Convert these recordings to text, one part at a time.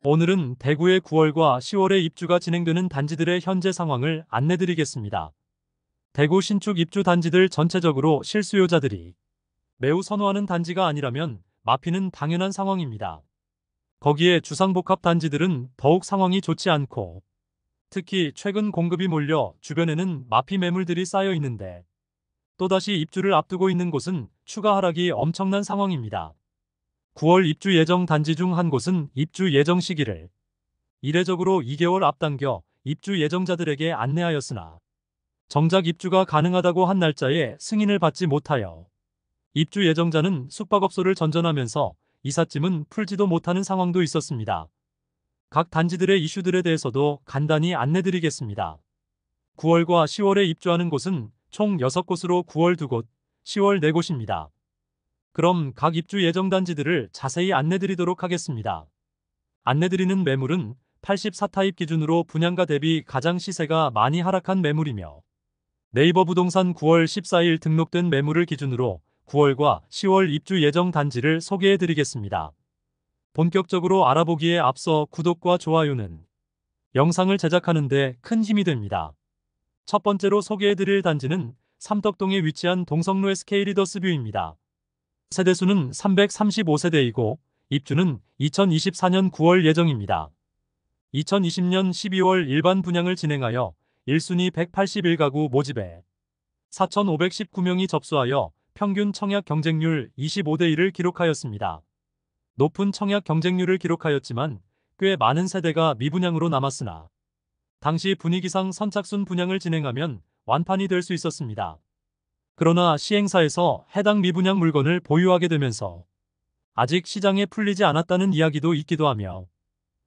오늘은 대구의 9월과 10월에 입주가 진행되는 단지들의 현재 상황을 안내드리겠습니다. 대구 신축 입주 단지들 전체적으로 실수요자들이 매우 선호하는 단지가 아니라면 마피는 당연한 상황입니다. 거기에 주상복합 단지들은 더욱 상황이 좋지 않고 특히 최근 공급이 몰려 주변에는 마피 매물들이 쌓여 있는데 또다시 입주를 앞두고 있는 곳은 추가 하락이 엄청난 상황입니다. 9월 입주 예정 단지 중 한 곳은 입주 예정 시기를 이례적으로 2개월 앞당겨 입주 예정자들에게 안내하였으나 정작 입주가 가능하다고 한 날짜에 승인을 받지 못하여 입주 예정자는 숙박업소를 전전하면서 이삿짐은 풀지도 못하는 상황도 있었습니다. 각 단지들의 이슈들에 대해서도 간단히 안내드리겠습니다. 9월과 10월에 입주하는 곳은 총 6곳으로 9월 2곳, 10월 4곳입니다. 그럼 각 입주 예정 단지들을 자세히 안내드리도록 하겠습니다. 안내드리는 매물은 84타입 기준으로 분양가 대비 가장 시세가 많이 하락한 매물이며 네이버 부동산 9월 14일 등록된 매물을 기준으로 9월과 10월 입주 예정 단지를 소개해드리겠습니다. 본격적으로 알아보기에 앞서 구독과 좋아요는 영상을 제작하는 데 큰 힘이 됩니다. 첫 번째로 소개해드릴 단지는 삼덕동에 위치한 동성로 SK 리더스뷰입니다. 세대수는 335세대이고 입주는 2024년 9월 예정입니다. 2020년 12월 일반 분양을 진행하여 1순위 181가구 모집에 4,519명이 접수하여 평균 청약 경쟁률 25대1을 기록하였습니다. 높은 청약 경쟁률을 기록하였지만 꽤 많은 세대가 미분양으로 남았으나 당시 분위기상 선착순 분양을 진행하면 완판이 될 수 있었습니다. 그러나 시행사에서 해당 미분양 물건을 보유하게 되면서 아직 시장에 풀리지 않았다는 이야기도 있기도 하며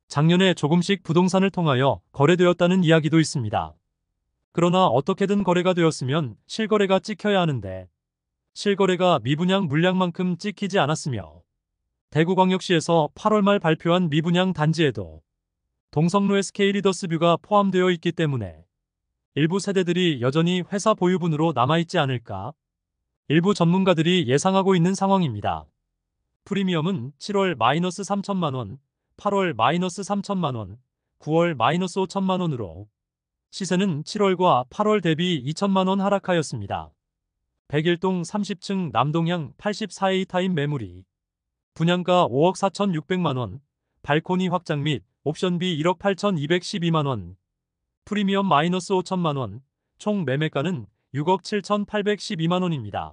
작년에 조금씩 부동산을 통하여 거래되었다는 이야기도 있습니다. 그러나 어떻게든 거래가 되었으면 실거래가 찍혀야 하는데 실거래가 미분양 물량만큼 찍히지 않았으며 대구광역시에서 8월 말 발표한 미분양 단지에도 동성로 SK 리더스뷰가 포함되어 있기 때문에 일부 세대들이 여전히 회사 보유분으로 남아있지 않을까? 일부 전문가들이 예상하고 있는 상황입니다. 프리미엄은 7월 마이너스 3천만원, 8월 마이너스 3천만원, 9월 마이너스 5천만원으로 시세는 7월과 8월 대비 2천만원 하락하였습니다. 101동 30층 남동향 84A 타입 매물이 분양가 5억 4,600만원, 발코니 확장 및 옵션비 1억 8,212만원, 프리미엄 마이너스 5천만원, 총 매매가는 6억 7,812만원입니다.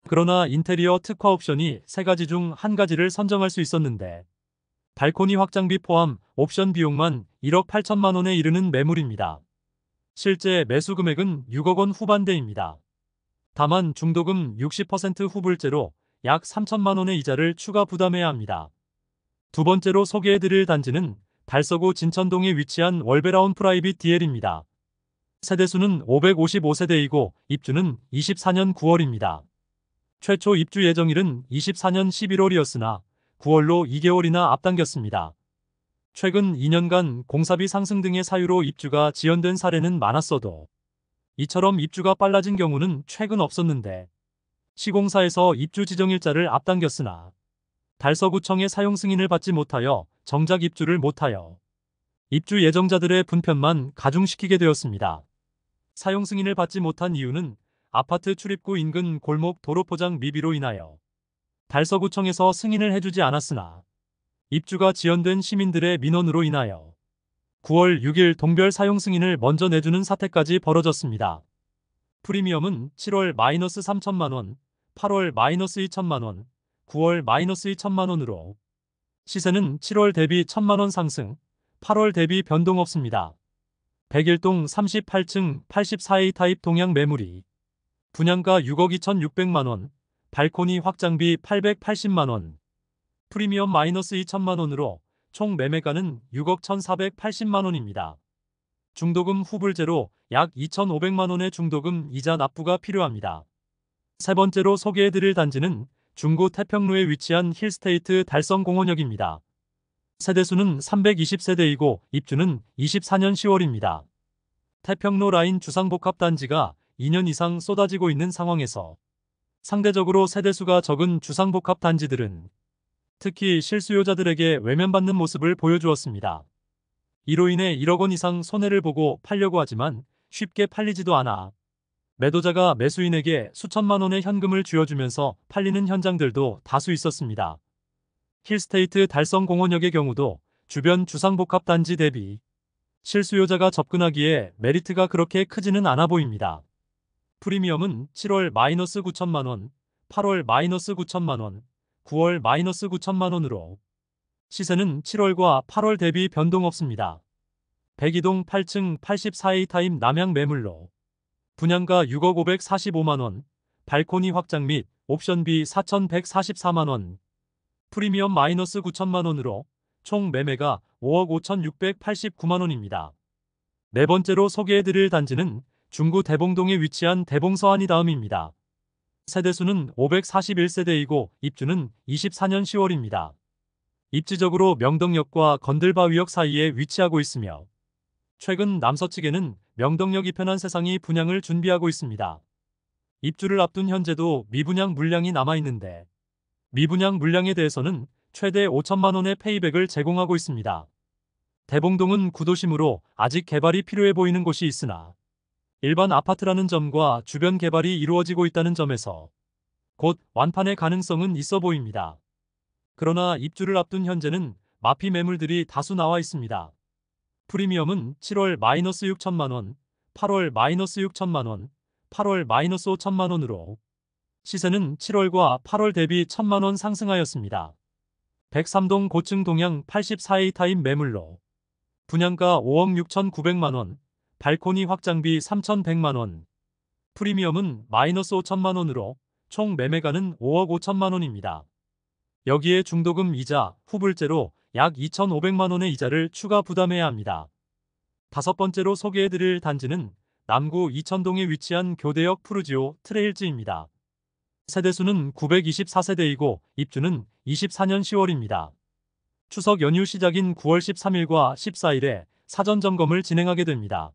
그러나 인테리어 특화 옵션이 3가지 중 1가지를 선정할 수 있었는데 발코니 확장비 포함 옵션 비용만 1억 8천만원에 이르는 매물입니다. 실제 매수 금액은 6억 원 후반대입니다. 다만 중도금 60% 후불제로 약 3천만원의 이자를 추가 부담해야 합니다. 두 번째로 소개해드릴 단지는 달서구 진천동에 위치한 월베라운 프라이빗 DL입니다. 세대수는 555세대이고 입주는 24년 9월입니다. 최초 입주 예정일은 24년 11월이었으나 9월로 2개월이나 앞당겼습니다. 최근 2년간 공사비 상승 등의 사유로 입주가 지연된 사례는 많았어도 이처럼 입주가 빨라진 경우는 최근 없었는데 시공사에서 입주 지정일자를 앞당겼으나 달서구청의 사용 승인을 받지 못하여 정작 입주를 못하여 입주 예정자들의 분편만 가중시키게 되었습니다. 사용 승인을 받지 못한 이유는 아파트 출입구 인근 골목 도로 포장 미비로 인하여 달서구청에서 승인을 해주지 않았으나 입주가 지연된 시민들의 민원으로 인하여 9월 6일 동별 사용 승인을 먼저 내주는 사태까지 벌어졌습니다. 프리미엄은 7월 마이너스 3천만원, 8월 마이너스 2천만원, 9월 마이너스 2천만원으로 시세는 7월 대비 1천만원 상승, 8월 대비 변동 없습니다. 101동 38층 84A 타입 동양 매물이 분양가 6억 2,600만원, 발코니 확장비 880만원, 프리미엄 마이너스 2천만원으로 총 매매가는 6억 1,480만원입니다. 중도금 후불제로 약 2,500만원의 중도금 이자 납부가 필요합니다. 세 번째로 소개해드릴 단지는 중구 태평로에 위치한 힐스테이트 달성공원역입니다. 세대수는 320세대이고 입주는 24년 10월입니다. 태평로 라인 주상복합 단지가 2년 이상 쏟아지고 있는 상황에서 상대적으로 세대수가 적은 주상복합 단지들은 특히 실수요자들에게 외면받는 모습을 보여주었습니다. 이로 인해 1억 원 이상 손해를 보고 팔려고 하지만 쉽게 팔리지도 않아 매도자가 매수인에게 수천만 원의 현금을 쥐어주면서 팔리는 현장들도 다수 있었습니다. 힐스테이트 달성공원역의 경우도 주변 주상복합단지 대비 실수요자가 접근하기에 메리트가 그렇게 크지는 않아 보입니다. 프리미엄은 7월 마이너스 9천만 원, 8월 마이너스 9천만 원, 9월 마이너스 9천만 원으로 시세는 7월과 8월 대비 변동 없습니다. 102동 8층 84A 타임 남양 매물로 분양가 6억 545만 원, 발코니 확장 및 옵션비 4,144만 원, 프리미엄 마이너스 9천만 원으로 총 매매가 5억 5,689만 원입니다. 네 번째로 소개해드릴 단지는 중구 대봉동에 위치한 대봉서안이 다음입니다. 세대수는 541세대이고 입주는 24년 10월입니다. 입지적으로 명덕역과 건들바위역 사이에 위치하고 있으며 최근 남서측에는 명덕역 이편한 세상이 분양을 준비하고 있습니다. 입주를 앞둔 현재도 미분양 물량이 남아있는데 미분양 물량에 대해서는 최대 5천만 원의 페이백을 제공하고 있습니다. 대봉동은 구도심으로 아직 개발이 필요해 보이는 곳이 있으나 일반 아파트라는 점과 주변 개발이 이루어지고 있다는 점에서 곧 완판의 가능성은 있어 보입니다. 그러나 입주를 앞둔 현재는 마피 매물들이 다수 나와 있습니다. 프리미엄은 7월 마이너스 6천만 원, 8월 마이너스 6천만 원, 8월 마이너스 5천만 원으로 시세는 7월과 8월 대비 1천만 원 상승하였습니다. 103동 고층 동양 84A 타임 매물로 분양가 5억 6,900만 원, 발코니 확장비 3,100만 원, 프리미엄은 마이너스 5천만 원으로 총 매매가는 5억 5천만 원입니다. 여기에 중도금 이자, 후불제로 약 2,500만 원의 이자를 추가 부담해야 합니다. 다섯 번째로 소개해드릴 단지는 남구 이천동에 위치한 교대역 푸르지오 트레일즈입니다. 세대수는 924세대이고 입주는 24년 10월입니다. 추석 연휴 시작인 9월 13일과 14일에 사전 점검을 진행하게 됩니다.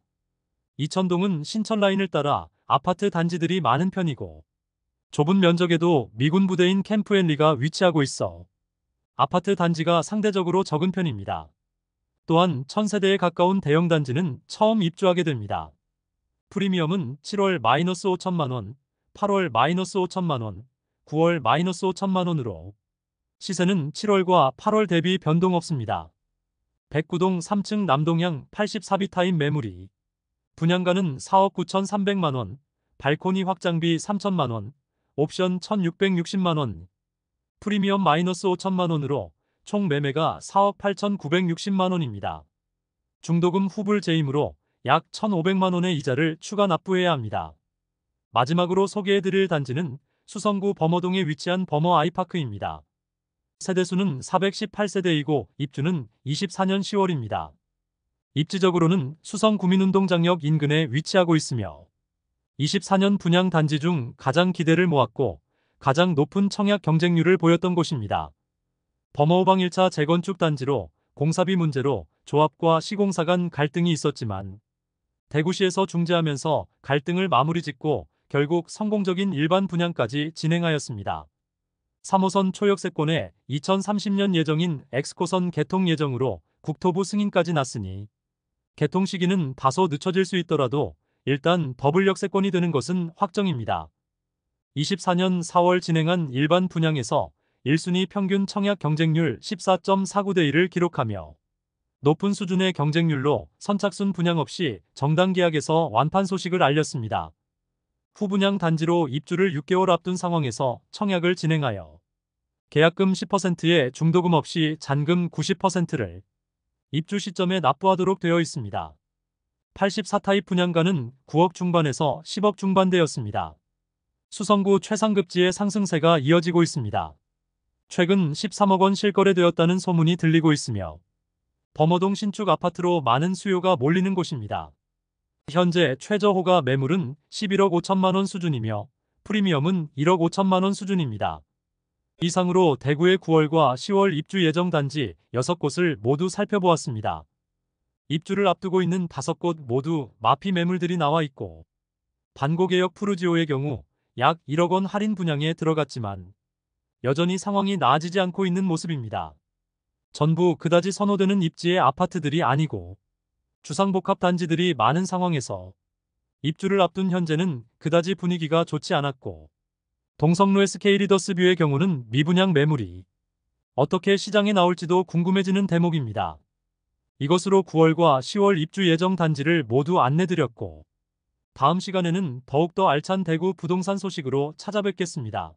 이천동은 신천 라인을 따라 아파트 단지들이 많은 편이고 좁은 면적에도 미군 부대인 캠프앤리가 위치하고 있어 아파트 단지가 상대적으로 적은 편입니다. 또한 1000세대에 가까운 대형 단지는 처음 입주하게 됩니다. 프리미엄은 7월 마이너스 5천만 원, 8월 마이너스 5천만 원, 9월 마이너스 5천만 원으로 시세는 7월과 8월 대비 변동 없습니다. 109동 3층 남동향 84비 타임 매물이 분양가는 4억 9,300만 원, 발코니 확장비 3천만 원, 옵션 1,660만 원, 프리미엄 마이너스 5천만 원으로 총 매매가 4억 8,960만 원입니다. 중도금 후불 제임으로 약 1,500만 원의 이자를 추가 납부해야 합니다. 마지막으로 소개해드릴 단지는 수성구 범어동에 위치한 범어 아이파크입니다. 세대수는 418세대이고 입주는 24년 10월입니다. 입지적으로는 수성구민운동장역 인근에 위치하고 있으며 24년 분양 단지 중 가장 기대를 모았고 가장 높은 청약 경쟁률을 보였던 곳입니다. 범어호방 1차 재건축 단지로 공사비 문제로 조합과 시공사 간 갈등이 있었지만 대구시에서 중재하면서 갈등을 마무리 짓고 결국 성공적인 일반 분양까지 진행하였습니다. 3호선 초역세권에 2030년 예정인 엑스코선 개통 예정으로 국토부 승인까지 났으니 개통 시기는 다소 늦춰질 수 있더라도 일단 더블 역세권이 되는 것은 확정입니다. 24년 4월 진행한 일반 분양에서 1순위 평균 청약 경쟁률 14.49대 1을 기록하며 높은 수준의 경쟁률로 선착순 분양 없이 정당 계약에서 완판 소식을 알렸습니다. 후분양 단지로 입주를 6개월 앞둔 상황에서 청약을 진행하여 계약금 10%에 중도금 없이 잔금 90%를 입주 시점에 납부하도록 되어 있습니다. 84타입 분양가는 9억 중반에서 10억 중반대였습니다. 수성구 최상급지의 상승세가 이어지고 있습니다. 최근 13억 원 실거래되었다는 소문이 들리고 있으며 범어동 신축 아파트로 많은 수요가 몰리는 곳입니다. 현재 최저호가 매물은 11억 5천만 원 수준이며 프리미엄은 1억 5천만 원 수준입니다. 이상으로 대구의 9월과 10월 입주 예정 단지 6곳을 모두 살펴보았습니다. 입주를 앞두고 있는 5곳 모두 마피 매물들이 나와 있고 반고개역 푸르지오의 경우 약 1억 원 할인 분양에 들어갔지만 여전히 상황이 나아지지 않고 있는 모습입니다. 전부 그다지 선호되는 입지의 아파트들이 아니고 주상복합 단지들이 많은 상황에서 입주를 앞둔 현재는 그다지 분위기가 좋지 않았고, 동성로 SK 리더스뷰의 경우는 미분양 매물이 어떻게 시장에 나올지도 궁금해지는 대목입니다. 이것으로 9월과 10월 입주 예정 단지를 모두 안내드렸고, 다음 시간에는 더욱더 알찬 대구 부동산 소식으로 찾아뵙겠습니다.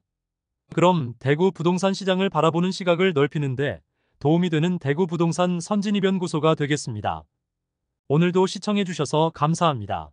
그럼 대구 부동산 시장을 바라보는 시각을 넓히는데 도움이 되는 대구 부동산 선진이변 구소가 되겠습니다. 오늘도 시청해주셔서 감사합니다.